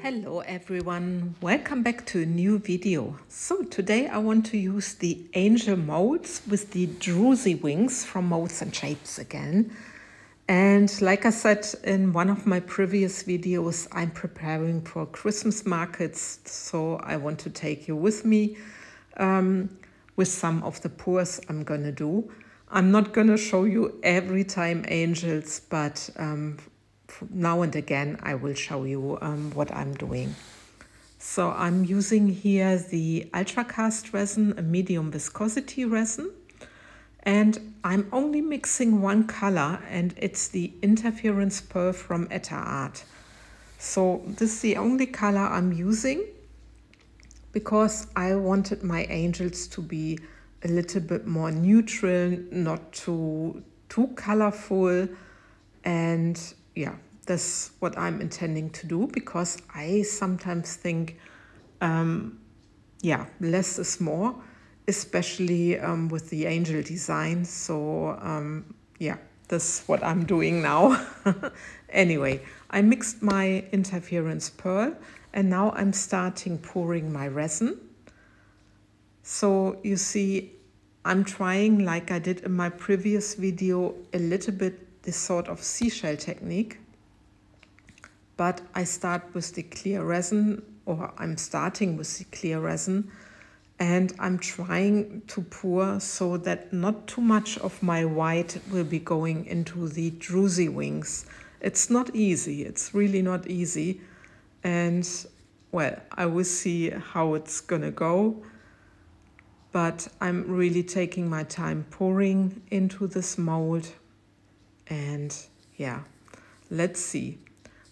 Hello everyone, welcome back to a new video. So today I want to use the angel molds with the Druzy wings from MoldsandShapes again. And like I said in one of my previous videos, I'm preparing for Christmas markets, so I want to take you with me with some of the pours I'm gonna do. I'm not gonna show you every time angels, but now and again I will show you what I'm doing. So I'm using here the ultra cast resin, a medium viscosity resin, and I'm only mixing one color, and it's the interference pearl from Etta Art. So this is the only color I'm using because I wanted my angels to be a little bit more neutral, not too colorful, and yeah, that's what I'm intending to do, because I sometimes think less is more, especially with the angel design. So that's what I'm doing now. Anyway, I mixed my interference pearl and now I'm starting pouring my resin. So you see, I'm trying, like I did in my previous video, a little bit this sort of seashell technique. But I start with the clear resin, or I'm starting with the clear resin, and I'm trying to pour so that not too much of my white will be going into the Druzy wings. It's not easy, it's really not easy. And well, I will see how it's gonna go. But I'm really taking my time pouring into this mold. And yeah, let's see.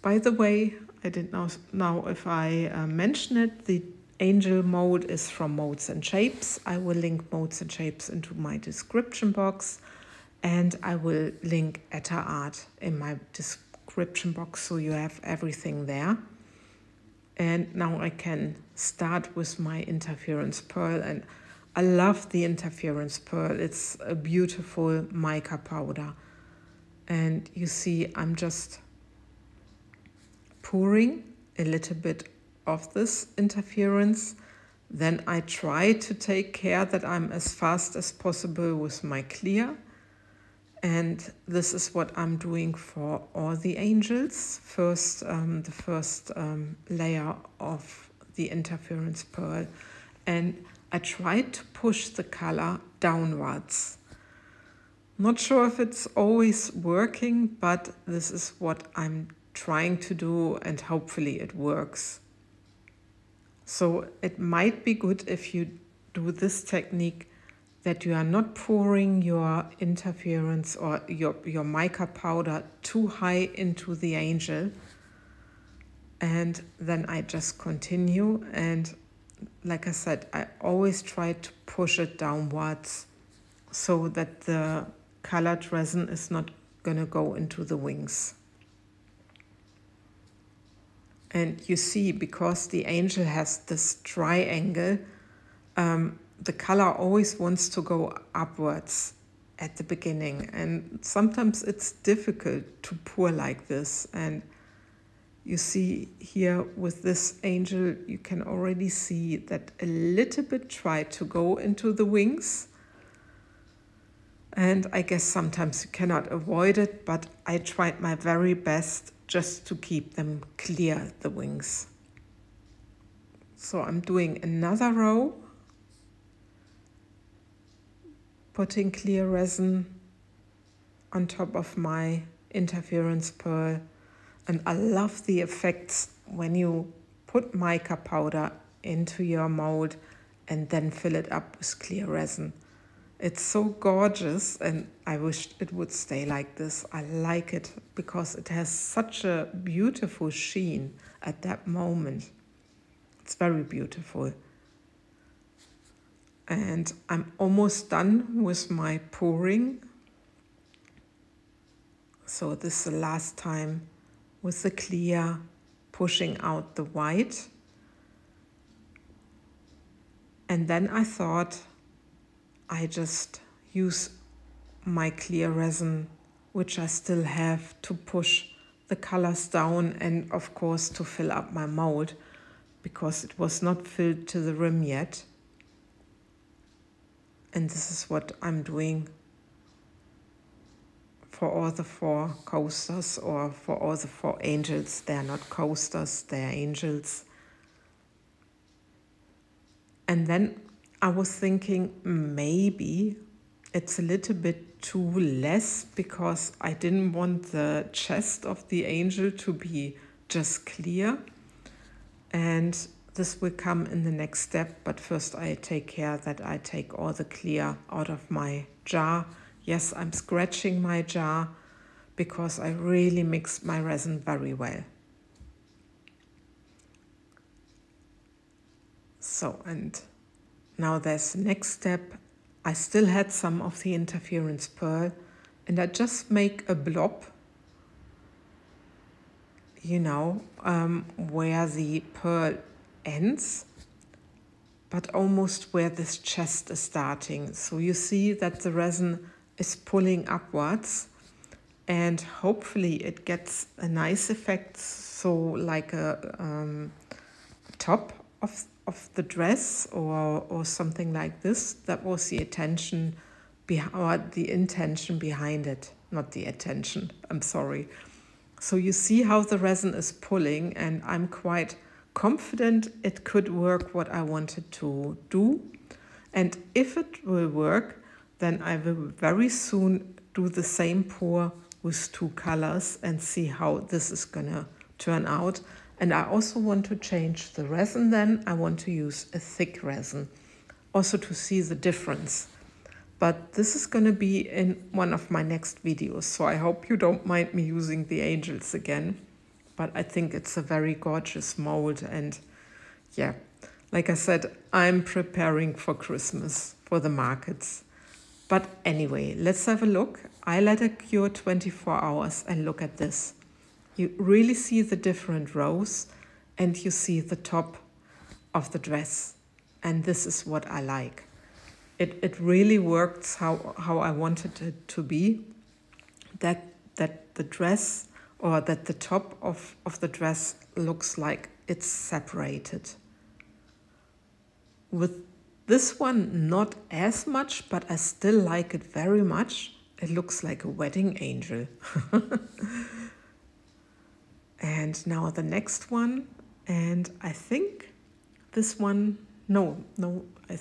By the way, I didn't know if I mentioned it, the angel mold is from MoldsandShapes. I will link MoldsandShapes into my description box, and I will link Etta Art in my description box so you have everything there. And now I can start with my interference pearl, and I love the interference pearl. It's a beautiful mica powder. And you see, I'm just pouring a little bit of this interference. Then I try to take care that I'm as fast as possible with my clear. And this is what I'm doing for all the angels. First, the first layer of the interference pearl. And I try to push the color downwards. Not sure if it's always working, but this is what I'm trying to do, and hopefully it works. So it might be good if you do this technique, that you are not pouring your interference or your mica powder too high into the angel. And then I just continue, and like I said, I always try to push it downwards so that the colored resin is not gonna go into the wings. And you see, because the angel has this triangle, the color always wants to go upwards at the beginning. And sometimes it's difficult to pour like this. And you see here with this angel, you can already see that a little bit tried to go into the wings. And I guess sometimes you cannot avoid it, but I tried my very best just to keep them clear, the wings. So I'm doing another row, putting clear resin on top of my interference pearl. And I love the effects when you put mica powder into your mold and then fill it up with clear resin. It's so gorgeous, and I wish it would stay like this. I like it because it has such a beautiful sheen at that moment. It's very beautiful. And I'm almost done with my pouring. So this is the last time with the clear, pushing out the white. And then I thought, I just use my clear resin, which I still have, to push the colors down and of course to fill up my mold because it was not filled to the rim yet. And this is what I'm doing for all the 4 coasters, or for all the 4 angels. They are not coasters, they are angels. And then I was thinking maybe it's a little bit too less because I didn't want the chest of the angel to be just clear. And this will come in the next step, but first I take care that I take all the clear out of my jar. Yes, I'm scratching my jar because I really mixed my resin very well. So, and now there's the next step. I still had some of the interference pearl, and I just make a blob, you know, where the pearl ends, but almost where this chest is starting. So you see that the resin is pulling upwards, and hopefully it gets a nice effect, so like a top of the dress or something like this. That was the intention behind it, not the attention, I'm sorry. So you see how the resin is pulling, and I'm quite confident it could work what I wanted to do. And if it will work, then I will very soon do the same pour with 2 colors and see how this is gonna turn out. And I also want to change the resin then. I want to use a thick resin, also to see the difference. But this is going to be in one of my next videos, so I hope you don't mind me using the angels again. But I think it's a very gorgeous mold, and yeah, like I said, I'm preparing for Christmas, for the markets. But anyway, let's have a look. I let it cure 24 hours and look at this. You really see the different rows, and you see the top of the dress. And this is what I like. It really works how I wanted it to be. That the dress, or that the top of the dress looks like it's separated. With this one, not as much, but I still like it very much. It looks like a wedding angel. And now the next one, and I think this one, I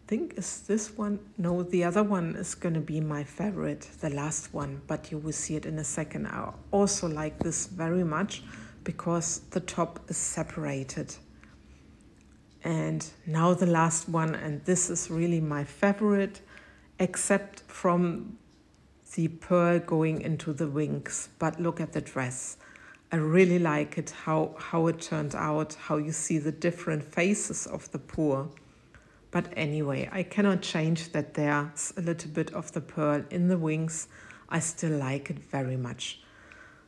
think is this one. No, the other one is going to be my favorite, the last one, but you will see it in a second. I also like this very much because the top is separated. And now the last one, and this is really my favorite, except from the pearl going into the wings. But look at the dress. I really like it, how it turned out, how you see the different faces of the pour. But anyway, I cannot change that there's a little bit of the pearl in the wings. I still like it very much.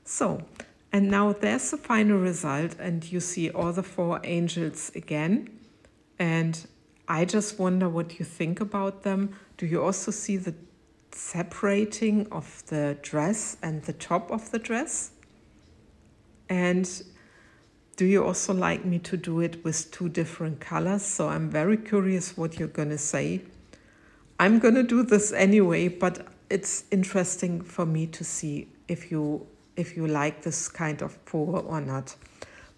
So, and now there's the final result, and you see all the 4 angels again. And I just wonder what you think about them. Do you also see the separating of the dress and the top of the dress? And do you also like me to do it with 2 different colors? So I'm very curious what you're going to say. I'm going to do this anyway, but it's interesting for me to see if you like this kind of pour or not.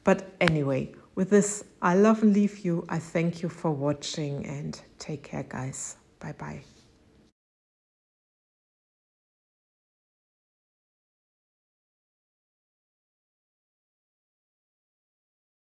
But anyway, with this, I love and leave you. I thank you for watching, and take care, guys. Bye-bye.